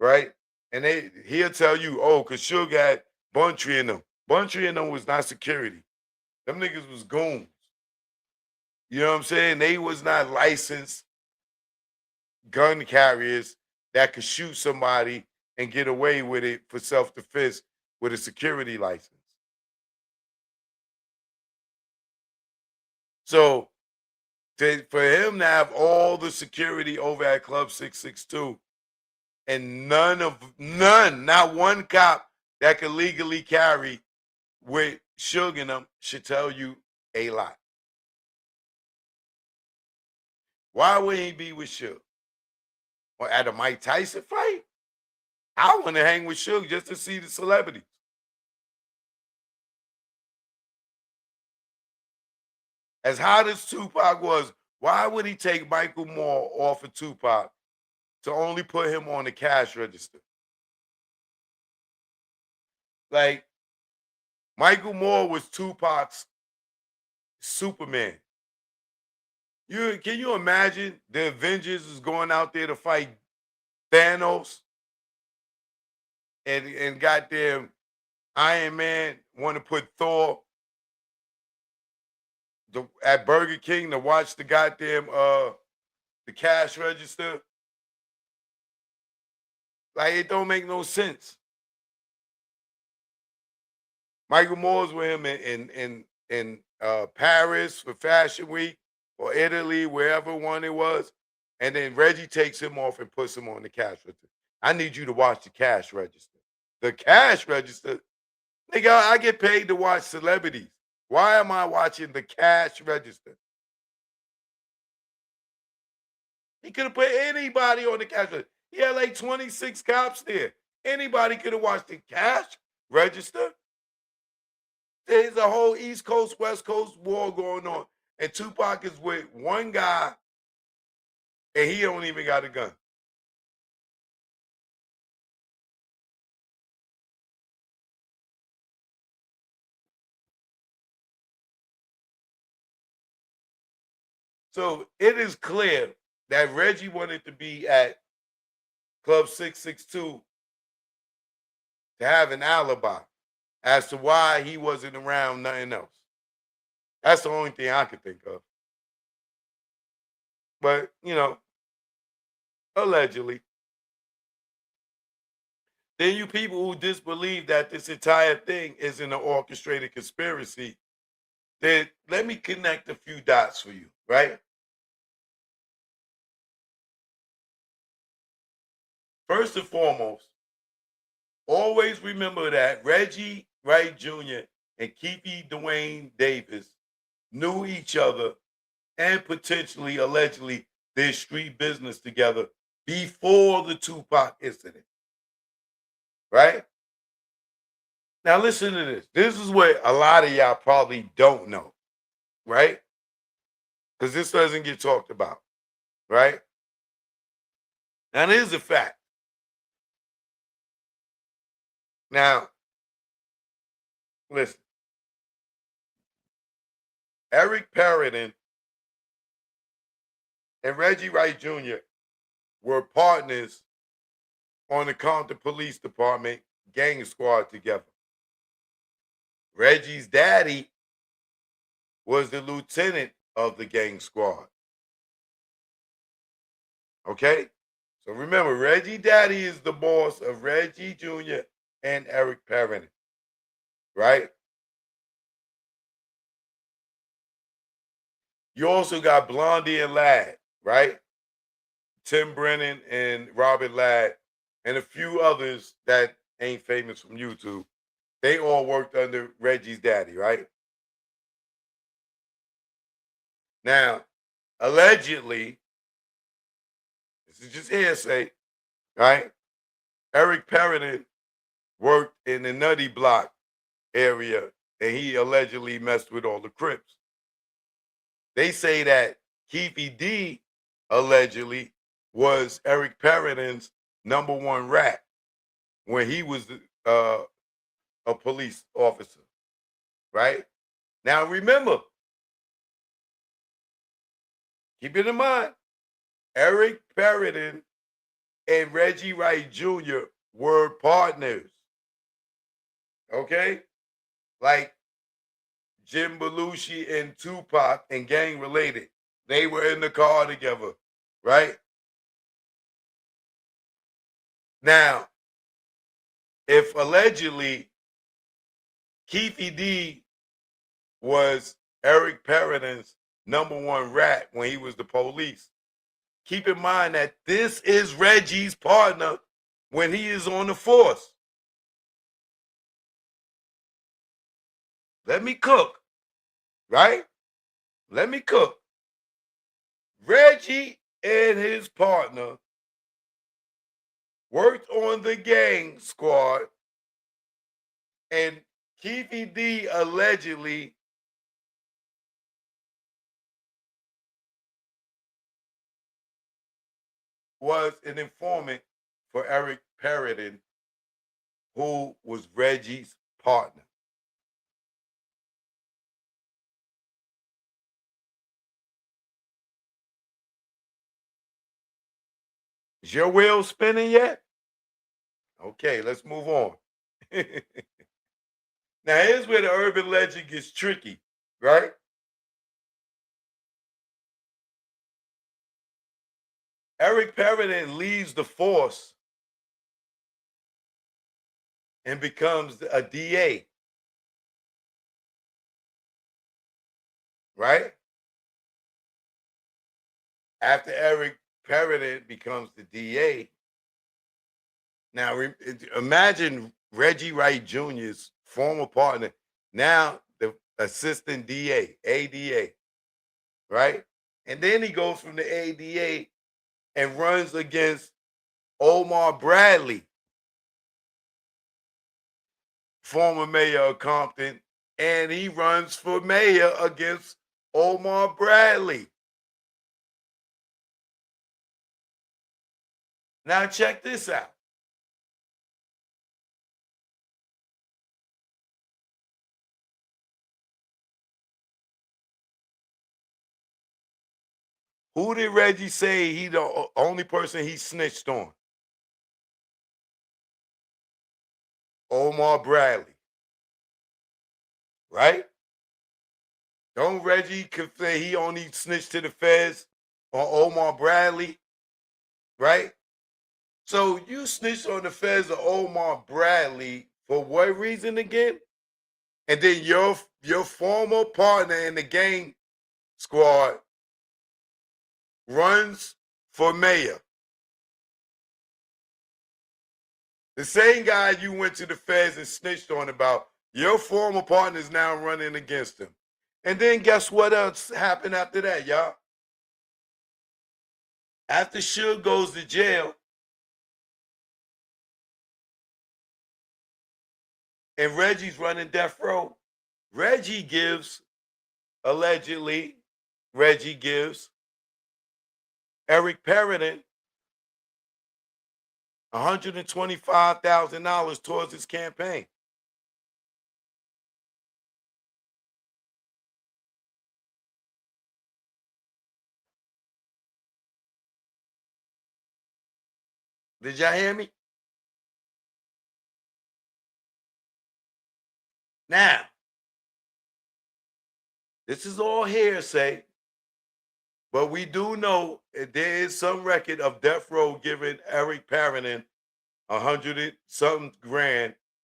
right? And he'll tell you, oh, because Suge had Buntry in them. Buntry in them was not security. Them niggas was goons. You know what I'm saying? They was not licensed gun carriers that could shoot somebody and get away with it for self-defense with a security license. So for him to have all the security over at Club 662 and none, not one cop that could legally carry with Suge in them should tell you a lot. Why would he be with Suge? Or at a Mike Tyson fight? I want to hang with Suge just to see the celebrities. As hot as Tupac was, why would he take Michael Moore off of Tupac to only put him on the cash register? Like, Michael Moore was Tupac's Superman. Can you imagine the Avengers is going out there to fight Thanos and goddamn Iron Man want to put Thor at Burger King to watch the goddamn the cash register? Like, it don't make no sense. Michael Moore's with him in Paris for Fashion Week or Italy, wherever one it was, and then Reggie takes him off and puts him on the cash register. I need you to watch the cash register. The cash register, nigga, I get paid to watch celebrities. Why am I watching the cash register? He could have put anybody on the cash register. He had like 26 cops there. Anybody could have watched the cash register. There's a whole East Coast, West Coast war going on. And Tupac is with one guy and he don't even got a gun. So it is clear that Reggie wanted to be at Club 662 to have an alibi as to why he wasn't around nothing else. That's the only thing I could think of. But, allegedly. Then you people who disbelieve that this entire thing is an orchestrated conspiracy, then let me connect a few dots for you, right? First and foremost, always remember that Reggie Wright Jr. and Keefe Dwayne Davis knew each other and potentially, allegedly, did street business together before the Tupac incident, right? Now, listen to this. This is what a lot of y'all probably don't know, right? Because this doesn't get talked about, right? Now, here's a fact. Now, listen. Eric Periden and Reggie Wright Jr. were partners on the Compton Police Department gang squad together. Reggie's daddy was the lieutenant of the gang squad. Okay? So remember, Reggie Daddy is the boss of Reggie Jr. and Eric Perrin, right? You also got Blondie and Ladd, right? Tim Brennan and Robert Ladd, and a few others that ain't famous from YouTube. They all worked under Reggie's daddy, right? Now, allegedly, this is just hearsay, right? Eric Perrin worked in the Nutty Block area, and he allegedly messed with all the Crips. They say that Keefe D allegedly was Eric Perrin's number one rat when he was uh, a police officer, right? Now remember, keep it in mind, Eric Perrin and Reggie Wright Jr. were partners. Okay? Like Jim Belushi and Tupac and gang related. They were in the car together, right? Now, if allegedly Keefe D was Eric Periden's #1 rat when he was the police, keep in mind that this is Reggie's partner when he is on the force. Let me cook, right? Let me cook. Reggie and his partner worked on the gang squad, and Keefe D allegedly was an informant for Eric Periden, who was Reggie's partner. Is your wheel spinning yet? Okay, let's move on. Now, here's where the urban legend gets tricky, right? Eric Periden leaves the force and becomes a DA, right? After Eric Periden becomes the DA, now imagine Reggie Wright Jr.'s former partner, now the assistant DA, ADA, right? And then he goes from the ADA and runs against Omar Bradley, former mayor of Compton, and he runs for mayor against Omar Bradley. Now, check this out. Who did Reggie say he the only person he snitched on? Omar Bradley, right? Don't Reggie could say he only snitched to the feds on Omar Bradley, right? So you snitched on the feds of Omar Bradley for what reason again? And then your former partner in the gang squad runs for mayor. The same guy you went to the feds and snitched on about, your former partner is now running against him. And then guess what else happened after that, y'all? After Suge goes to jail and Reggie's running death row, Reggie gives, allegedly, Reggie gives Eric Periden $125,000 towards his campaign. Did y'all hear me? Now, this is all hearsay, but we do know there is some record of death row giving Eric Perrin 100 something grand